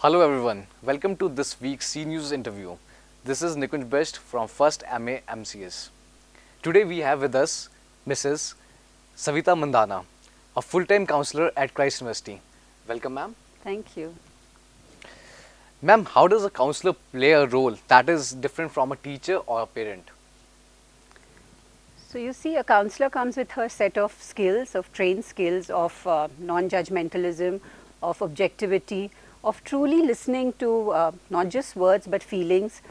Hello everyone, welcome to this week's CNews interview. This is Nikunj Best from First MA MCS. Today we have with us Mrs. Savita Mandhana, a full-time counselor at Christ University. Welcome ma'am. Thank you. Ma'am, how does a counselor play a role that is different from a teacher or a parent? So you see, a counselor comes with her set of skills, of trained skills, of non-judgmentalism, of objectivity, of truly listening to not just words but feelings,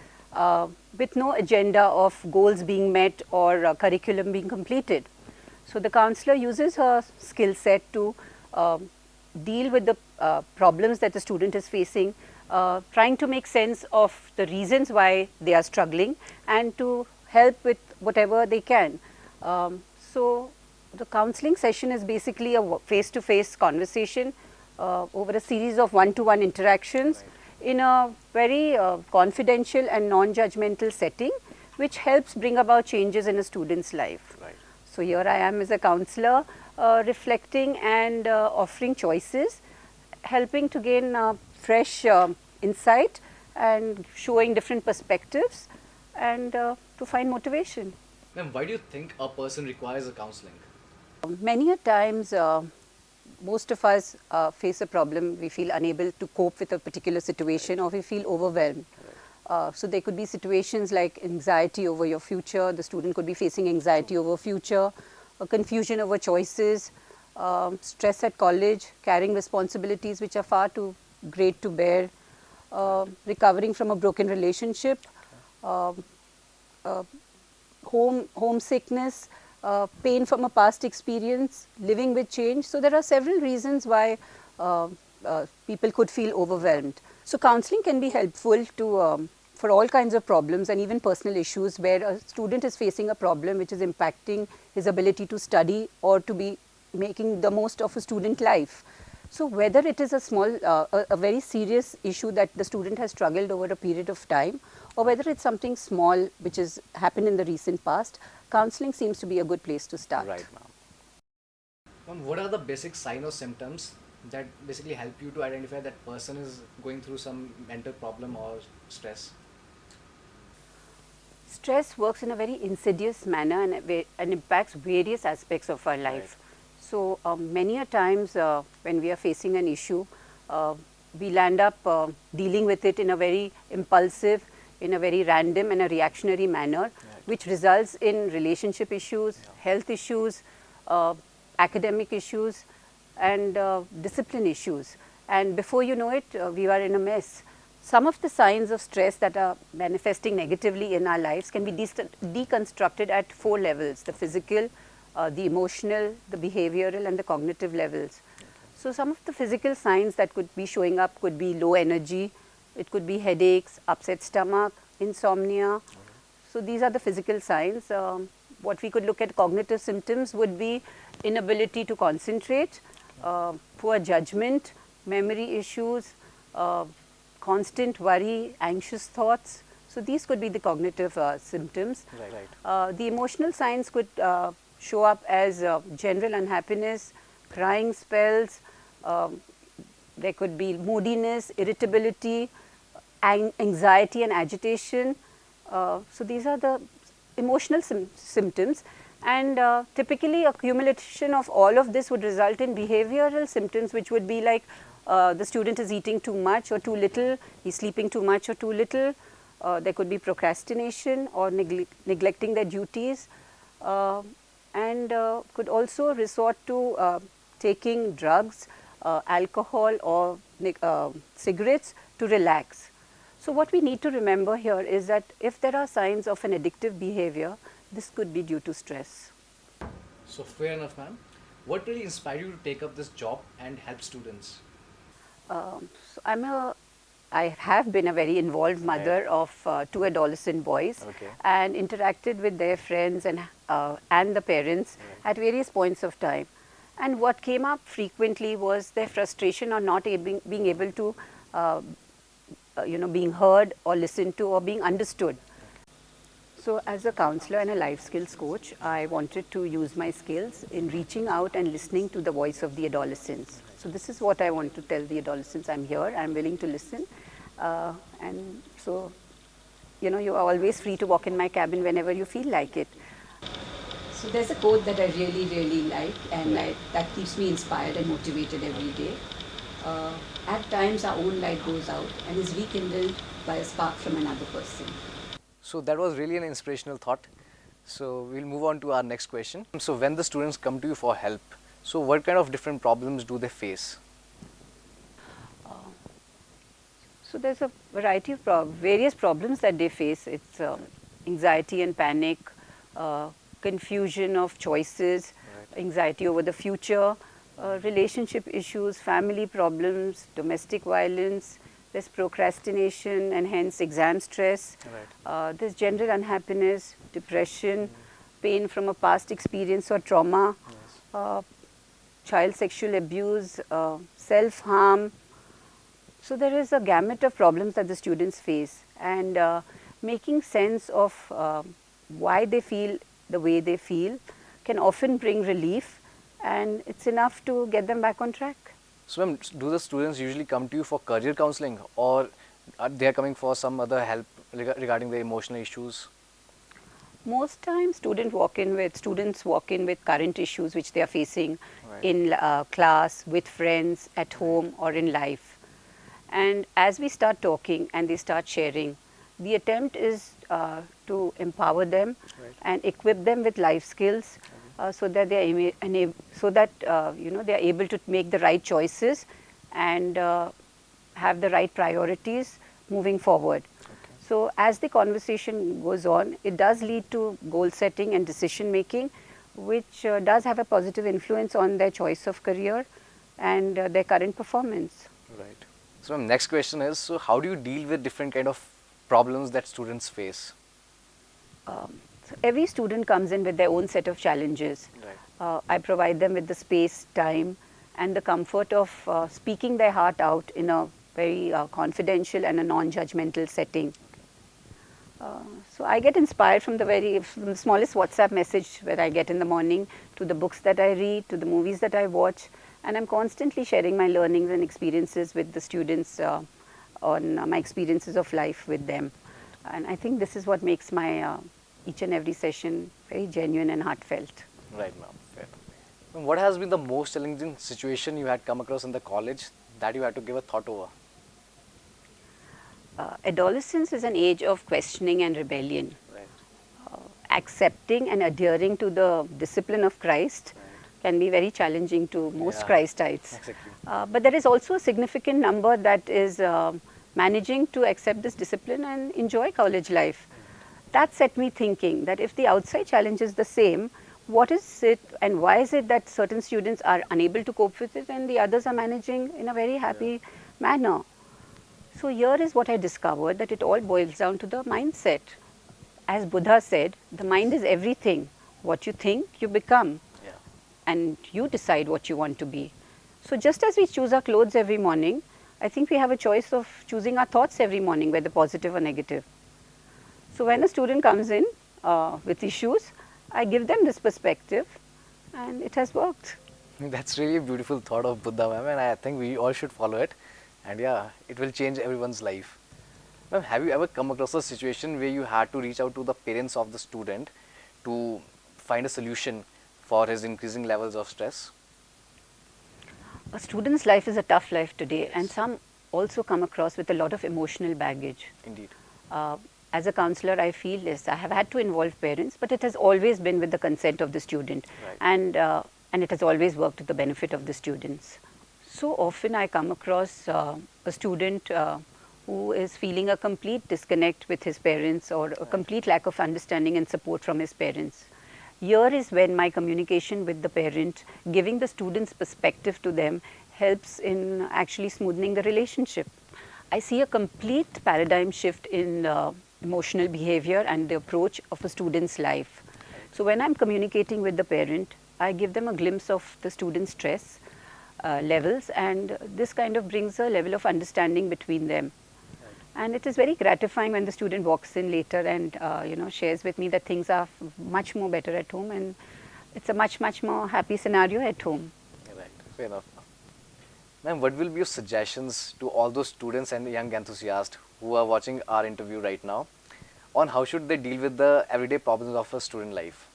with no agenda of goals being met or curriculum being completed. So the counselor uses her skill set to deal with the problems that the student is facing, trying to make sense of the reasons why they are struggling and to help with whatever they can. So the counseling session is basically a face-to-face conversation over a series of one-to-one interactions in a very confidential and non-judgmental setting, which helps bring about changes in a student's life. Right. So here I am as a counselor, reflecting and offering choices, helping to gain fresh insight and showing different perspectives and to find motivation. Ma'am, why do you think a person requires a counseling? Many a times, most of us face a problem. We feel unable to cope with a particular situation, or we feel overwhelmed. So there could be situations like anxiety over your future. The student could be facing anxiety over future, confusion over choices, stress at college, carrying responsibilities which are far too great to bear, recovering from a broken relationship, homesickness, pain from a past experience, living with change. So there are several reasons why people could feel overwhelmed. So counseling can be helpful to for all kinds of problems and even personal issues where a student is facing a problem which is impacting his ability to study or to be making the most of a student life. So whether it is a small, a very serious issue that the student has struggled over a period of time, or whether it's something small which has happened in the recent past, counseling seems to be a good place to start. Right, ma'am. Ma'am, what are the basic signs or symptoms that basically help you to identify that person is going through some mental problem or stress? Stress works in a very insidious manner and impacts various aspects of our life. Right. So many a times when we are facing an issue, we land up dealing with it in a very impulsive, in a very random and a reactionary manner, which results in relationship issues, health issues, academic issues and discipline issues. And before you know it, we are in a mess. Some of the signs of stress that are manifesting negatively in our lives can be deconstructed at 4 levels: the physical, the emotional, the behavioral and the cognitive levels. So some of the physical signs that could be showing up could be low energy, it could be headaches, upset stomach, insomnia. So these are the physical signs. What we could look at cognitive symptoms would be inability to concentrate, poor judgment, memory issues, constant worry, anxious thoughts. So these could be the cognitive symptoms. Right. The emotional signs could show up as general unhappiness, crying spells, there could be moodiness, irritability, anxiety and agitation. So these are the emotional symptoms, and typically accumulation of all of this would result in behavioral symptoms, which would be like the student is eating too much or too little, he's sleeping too much or too little, there could be procrastination or neglecting their duties, and could also resort to taking drugs, alcohol or cigarettes to relax. So what we need to remember here is that if there are signs of an addictive behavior, this could be due to stress. So fair enough, ma'am. What really inspired you to take up this job and help students? So I have been a very involved mother of 2 adolescent boys, and interacted with their friends and the parents at various points of time. And what came up frequently was their frustration on not being able to being heard or listened to or being understood. So as a counselor and a life skills coach, I wanted to use my skills in reaching out and listening to the voice of the adolescents. So this is what I want to tell the adolescents. I'm here, I'm willing to listen. And so, you are always free to walk in my cabin whenever you feel like it. So there's a quote that I really, really like, and that keeps me inspired and motivated every day. At times our own light goes out and is rekindled by a spark from another person. So that was really an inspirational thought. So we'll move on to our next question. So when the students come to you for help, so what kind of different problems do they face? So there's a variety of various problems that they face. It's anxiety and panic, confusion of choices, anxiety over the future, relationship issues, family problems, domestic violence. There's procrastination and hence exam stress. There's general unhappiness, depression, pain from a past experience or trauma, child sexual abuse, self-harm. So there is a gamut of problems that the students face, and making sense of why they feel the way they feel can often bring relief, and it's enough to get them back on track. So ma'am, do the students usually come to you for career counseling, or are they coming for some other help regarding their emotional issues? Most times students walk in with current issues which they are facing in class, with friends, at home or in life. And as we start talking and they start sharing, the attempt is to empower them and equip them with life skills so that they are able to make the right choices and have the right priorities moving forward. So as the conversation goes on, it does lead to goal setting and decision making, which does have a positive influence on their choice of career and their current performance. Right. So next question is, so how do you deal with different kind of problems that students face? So every student comes in with their own set of challenges. I provide them with the space, time and the comfort of speaking their heart out in a very confidential and a non-judgmental setting. So I get inspired from the smallest WhatsApp message that I get in the morning, to the books that I read, to the movies that I watch, and I'm constantly sharing my learnings and experiences with the students on my experiences of life with them. And I think this is what makes my each and every session very genuine and heartfelt. Right, ma'am. Fair. What has been the most challenging situation you had come across in the college that you had to give a thought over? Adolescence is an age of questioning and rebellion. Accepting and adhering to the discipline of Christ can be very challenging to most Christites. Exactly. But there is also a significant number that is managing to accept this discipline and enjoy college life. That set me thinking that if the outside challenge is the same, what is it and why is it that certain students are unable to cope with it and the others are managing in a very happy manner? So here is what I discovered, that it all boils down to the mindset. As Buddha said, the mind is everything. What you think, you become. And you decide what you want to be. So just as we choose our clothes every morning, I think we have a choice of choosing our thoughts every morning, whether positive or negative. So when a student comes in with issues, I give them this perspective and it has worked. That's really a beautiful thought of Buddha, ma'am, and I think we all should follow it. And yeah, it will change everyone's life. Ma'am, have you ever come across a situation where you had to reach out to the parents of the student to find a solution for his increasing levels of stress? A student's life is a tough life today, and some also come across with a lot of emotional baggage. Indeed. As a counselor, I feel this. I have had to involve parents, but it has always been with the consent of the student, and it has always worked to the benefit of the students. So often I come across a student who is feeling a complete disconnect with his parents or a complete lack of understanding and support from his parents. Here is when my communication with the parent, giving the student's perspective to them, helps in actually smoothing the relationship. I see a complete paradigm shift in emotional behavior and the approach of a student's life. So when I'm communicating with the parent, I give them a glimpse of the student's stress levels, and this kind of brings a level of understanding between them. And it is very gratifying when the student walks in later and shares with me that things are much more better at home, and it's a much more happy scenario at home. Right, fair enough. Ma'am, what will be your suggestions to all those students and young enthusiasts who are watching our interview right now on how should they deal with the everyday problems of a student life?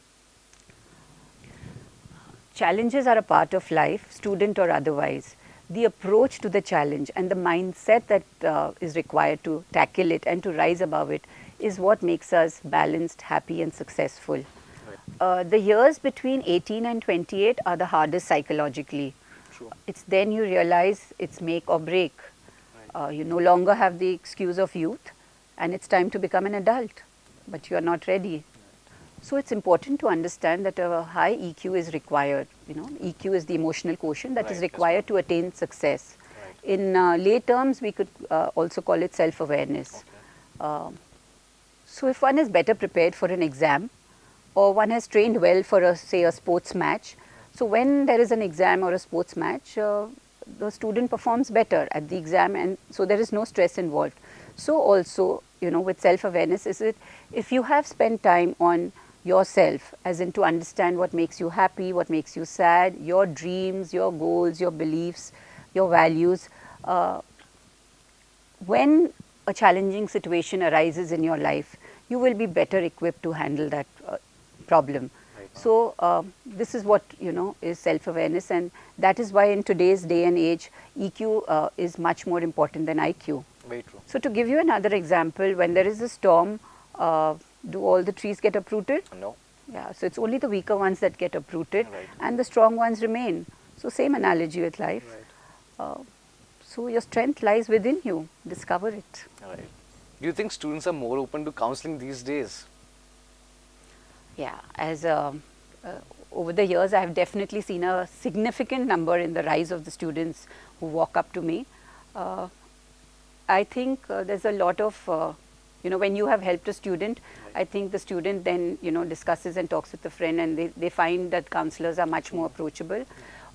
Challenges are a part of life, student or otherwise. The approach to the challenge and the mindset that is required to tackle it and to rise above it is what makes us balanced, happy and successful. The years between 18 and 28 are the hardest psychologically. True. It's then you realize it's make or break. You no longer have the excuse of youth, and it's time to become an adult, but you are not ready. So it's important to understand that a high EQ is required. EQ is the emotional quotient that is required to attain success. In lay terms, we could also call it self-awareness. So if one is better prepared for an exam, or one has trained well for say a sports match, so when there is an exam or a sports match, the student performs better at the exam, and so there is no stress involved. So also, with self-awareness, is it if you have spent time on yourself, as in to understand what makes you happy, what makes you sad, your dreams, your goals, your beliefs, your values, when a challenging situation arises in your life, you will be better equipped to handle that problem. So this is what is self-awareness, and that is why in today's day and age, EQ is much more important than IQ. Very true. So to give you another example, when there is a storm, do all the trees get uprooted? No. Yeah, so it's only the weaker ones that get uprooted, Right. and the strong ones remain. So same analogy with life. Right. So your strength lies within you. Discover it. Right. Do you think students are more open to counseling these days? Yeah, as over the years, I have definitely seen a significant number in the rise of the students who walk up to me. I think there's a lot of, when you have helped a student, I think the student then, discusses and talks with a friend, and they find that counselors are much more approachable.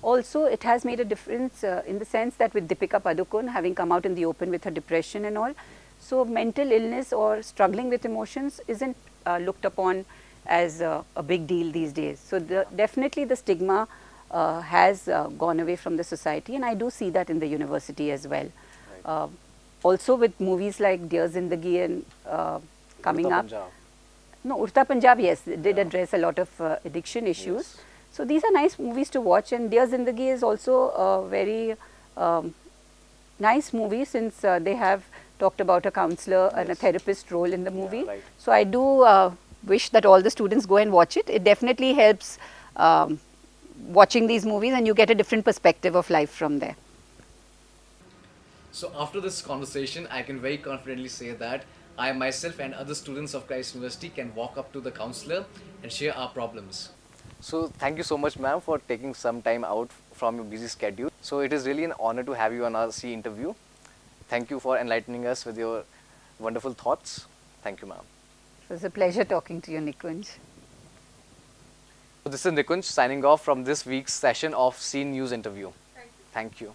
Also, it has made a difference in the sense that with Deepika Padukone having come out in the open with her depression and all, so mental illness or struggling with emotions isn't looked upon as a big deal these days. So definitely the stigma has gone away from the society, and I do see that in the university as well. Right. Also with movies like Dear Zindagi and coming Urta up. Punjab. No, Urta Punjab, yes, they did address a lot of addiction issues. Yes. So these are nice movies to watch, and Dear Zindagi is also a very nice movie, since they have talked about a counselor and a therapist role in the movie. Yeah, right. So I do wish that all the students go and watch it. It definitely helps watching these movies, and you get a different perspective of life from there. So after this conversation, I can very confidently say that I myself and other students of Christ University can walk up to the counselor and share our problems. So thank you so much, ma'am, for taking some time out from your busy schedule. So it is really an honor to have you on our C interview. Thank you for enlightening us with your wonderful thoughts. Thank you, ma'am. It was a pleasure talking to you, Nikunj. So this is Nikunj signing off from this week's session of CNews interview. Thank you.